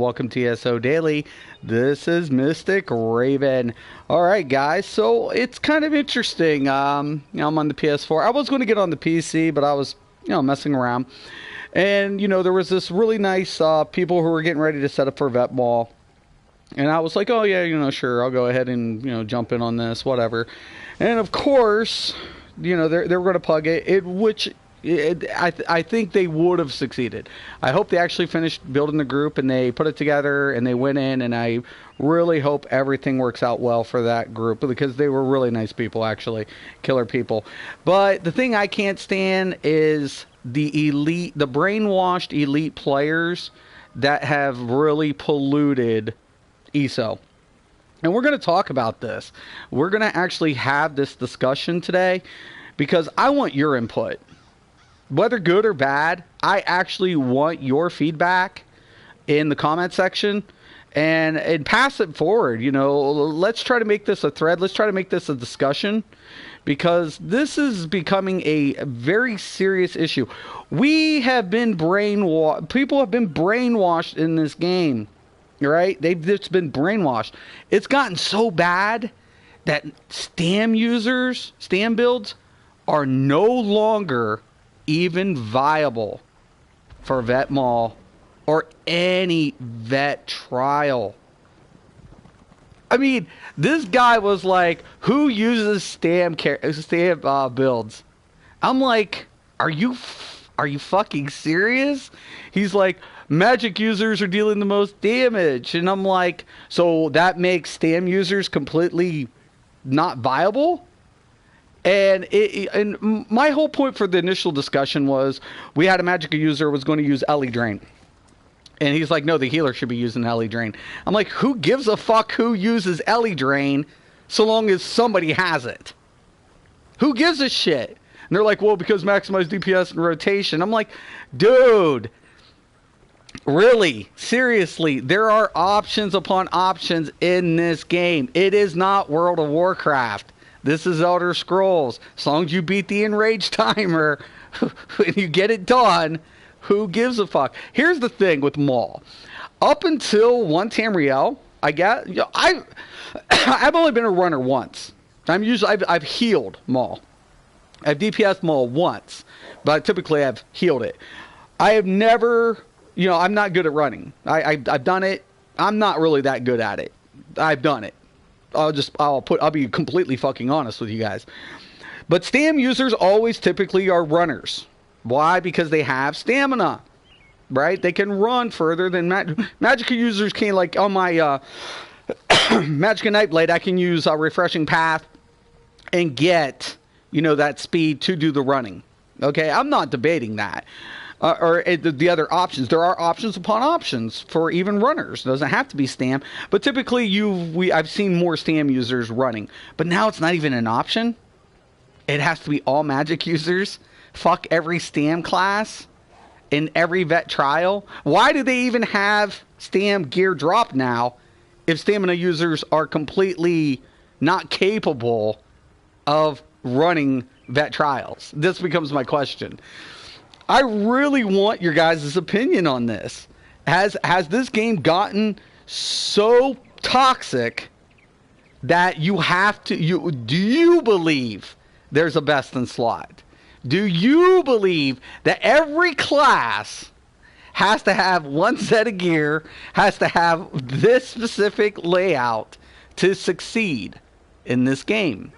welcome to ESO Daily. This is Mystic Raven. Alright guys, so it's kind of interesting. I'm on the PS4. I was going to get on the PC, but I was, messing around. And, there was this really nice people who were getting ready to set up for Vet Mall. And I was like, oh yeah, sure, I'll go ahead and, jump in on this, whatever. And of course, they're going to plug it, I think they would have succeeded. I hope they actually finished building the group and they put it together and they went in, and I really hope everything works out well for that group because they were really nice people, actually. Killer people. But the thing I can't stand is the brainwashed elite players that have really polluted ESO. And we're going to talk about this. We're going to actually have this discussion today because I want your input. Whether good or bad, I actually want your feedback in the comment section and pass it forward. Let's try to make this a thread. Let's try to make this a discussion because this is becoming a very serious issue. We have been brainwashed. People have been brainwashed in this game, right? They've just been brainwashed. It's gotten so bad that Stam Builds are no longer even viable for Vet Mall or any vet trial. I mean, this guy was like, who uses Stam Builds? I'm like, are you fucking serious? He's like, magic users are dealing the most damage. And I'm like, so that makes Stam users completely not viable? And my whole point for the initial discussion was we had a magic user was going to use Ellie Drain. And he's like, no, the healer should be using Ellie Drain. I'm like, who gives a fuck who uses Ellie Drain so long as somebody has it? Who gives a shit? And they're like, well, because maximize DPS and rotation. I'm like, dude, really? Seriously? There are options upon options in this game. It is not World of Warcraft. This is Elder Scrolls. As long as you beat the enrage timer and you get it done, who gives a fuck? Here's the thing with Maul. Up until One Tamriel, I've only been a runner once. I've healed Maul. I've DPS Maul once, but typically I've healed it. I have never, I'm not good at running. I've done it. I'm not really that good at it. I've done it. I'll be completely fucking honest with you guys. But Stam users always typically are runners. Why? Because they have stamina, right? They can run further than Magicka users can. Like on my Magicka Nightblade, I can use a refreshing path and get, that speed to do the running. Okay, I'm not debating that. Or the other options. There are options upon options for even runners. It doesn't have to be Stam. But typically, I've seen more Stam users running. But now it's not even an option. It has to be all magic users. Fuck every Stam class in every vet trial. Why do they even have Stam gear drop now if stamina users are completely not capable of running vet trials? This becomes my question. I really want your guys' opinion on this. Has this game gotten so toxic that you have to... do you believe there's a best in slot? Do you believe that every class has to have one set of gear, has to have this specific layout to succeed in this game?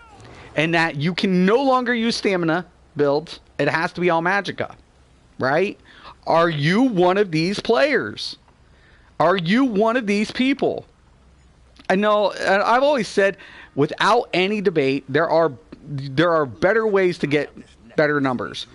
And that you can no longer use stamina builds. It has to be all Magicka. Right? Are you one of these players? Are you one of these people? I know, I've always said, without any debate, there are better ways to get better numbers.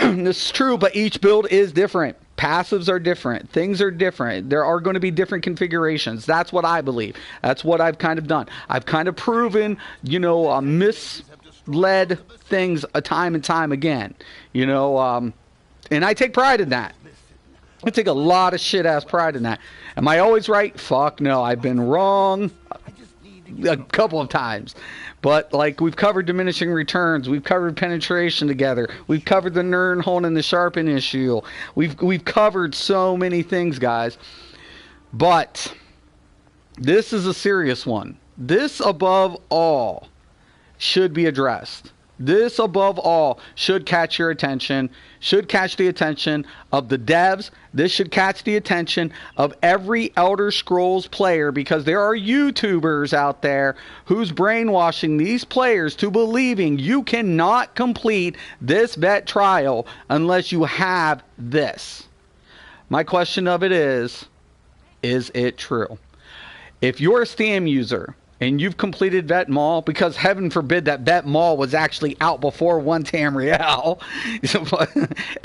This is true, but each build is different. Passives are different. Things are different. There are going to be different configurations. That's what I believe. That's what I've kind of done. I've kind of proven, misled things time and time again. And I take pride in that. I take a lot of shit-ass pride in that. Am I always right? Fuck no. I've been wrong a couple of times. But, we've covered diminishing returns. We've covered penetration together. We've covered the Nern hole and the sharpen issue. We've covered so many things, guys. But this is a serious one. This, above all, should be addressed. This, above all, should catch your attention, should catch the attention of the devs. This should catch the attention of every Elder Scrolls player, because there are YouTubers out there who's brainwashing these players to believing you cannot complete this vet trial unless you have this. My question of it is it true? If you're a Stam user and you've completed Vet Mall, because heaven forbid that Vet Mall was actually out before One Tamriel,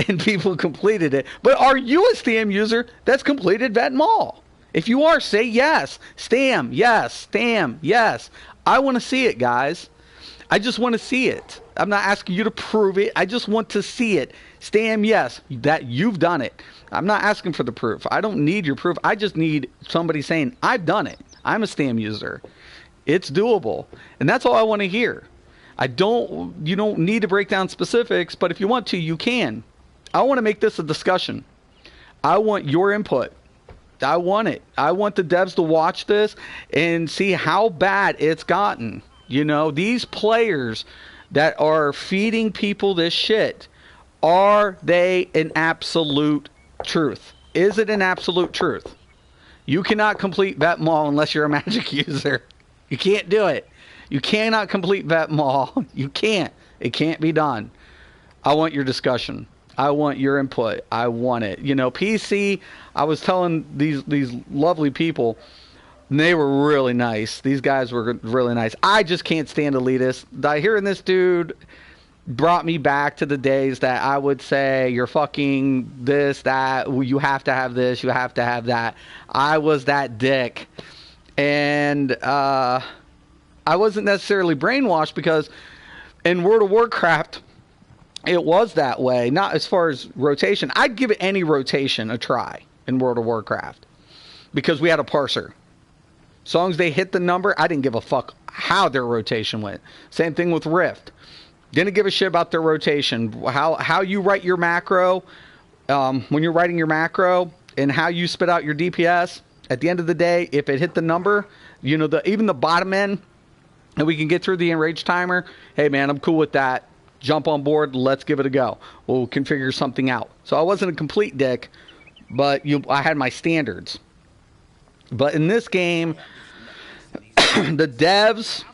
and people completed it. But are you a Stam user that's completed Vet Mall? If you are, say yes. Stam, yes. Stam, yes. I want to see it, guys. I just want to see it. I'm not asking you to prove it. I just want to see it. Stam, yes, that you've done it. I'm not asking for the proof. I don't need your proof. I just need somebody saying, I've done it. I'm a Stam user. It's doable. And that's all I want to hear. You don't need to break down specifics, but if you want to, you can. I want to make this a discussion. I want your input. I want it. I want the devs to watch this and see how bad it's gotten. You know, these players that are feeding people this shit, are they an absolute truth? Is it an absolute truth? You cannot complete Vet Mall unless you're a Magic user. You can't do it. You cannot complete Vet Mall. You can't. It can't be done. I want your discussion. I want your input. I want it. You know, PC, I was telling these lovely people, and they were really nice. These guys were really nice. I just can't stand elitists. Hearing this dude brought me back to the days that I would say, you're fucking this, that, you have to have this, you have to have that. I was that dick. And I wasn't necessarily brainwashed, because in World of Warcraft, it was that way. Not as far as rotation. I'd give any rotation a try in World of Warcraft, because we had a parser. As long as they hit the number, I didn't give a fuck how their rotation went. Same thing with Rift. Didn't give a shit about their rotation. How you write your macro, when you're writing your macro, and how you spit out your DPS, at the end of the day, if it hit the number, you know, even the bottom end, and we can get through the enrage timer, hey man, I'm cool with that. Jump on board, let's give it a go. We'll configure something out. So I wasn't a complete dick, but I had my standards. But in this game, the devs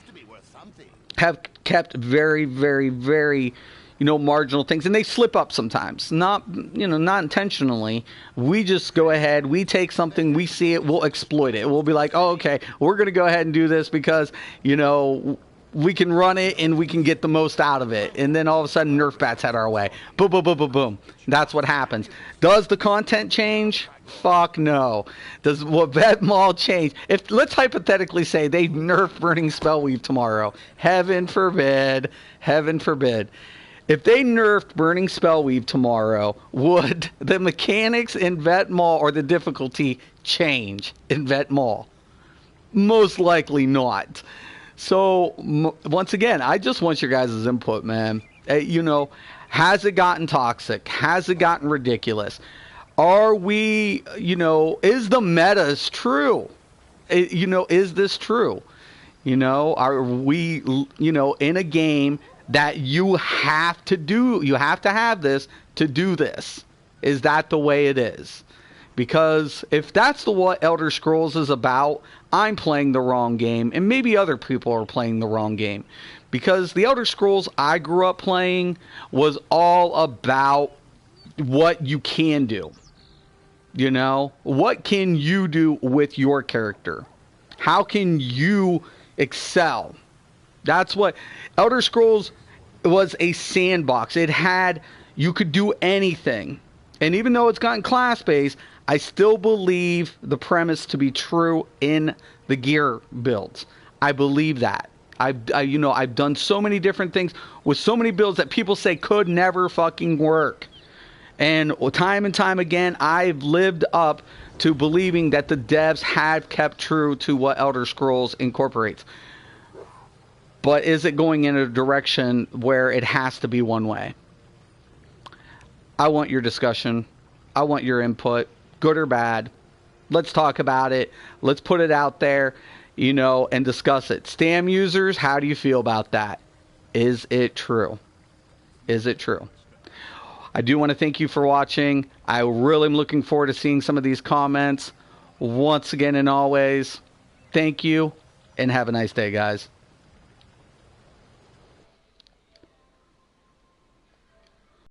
have kept very, very, very, marginal things, and they slip up sometimes. Not intentionally. We just go ahead, we take something, we see it, we'll exploit it. We'll be like, oh, okay, we're going to go ahead and do this because, we can run it and we can get the most out of it. And then all of a sudden, Nerf bats head our way. Boom, boom, boom, boom, boom. That's what happens. Does the content change? Fuck no. Does Vet Mall change? Let's hypothetically say they nerf Burning Spellweave tomorrow. Heaven forbid. Heaven forbid. If they nerfed Burning Spellweave tomorrow, would the mechanics in Vet Mall or the difficulty change in Vet Mall? Most likely not. So, once again, I just want your guys' input, man. Has it gotten toxic? Has it gotten ridiculous? Are we, is the metas true? Is this true? Are we, in a game that you have to have this to do this? Is that the way it is? Because if that's what Elder Scrolls is about, I'm playing the wrong game, and maybe other people are playing the wrong game. Because the Elder Scrolls I grew up playing was all about what you can do. What can you do with your character? How can you excel? That's what Elder Scrolls was, a sandbox. You could do anything. And even though it's gotten class-based, I still believe the premise to be true in the gear builds. I believe that. I've done so many different things with so many builds that people say could never fucking work. And time again, I've lived up to believing that the devs have kept true to what Elder Scrolls incorporates. But is it going in a direction where it has to be one way? I want your discussion. I want your input, good or bad. Let's talk about it. Let's put it out there, and discuss it. Stam users, how do you feel about that? Is it true? Is it true? I do want to thank you for watching. I really am looking forward to seeing some of these comments. Once again and always, thank you, and have a nice day, guys.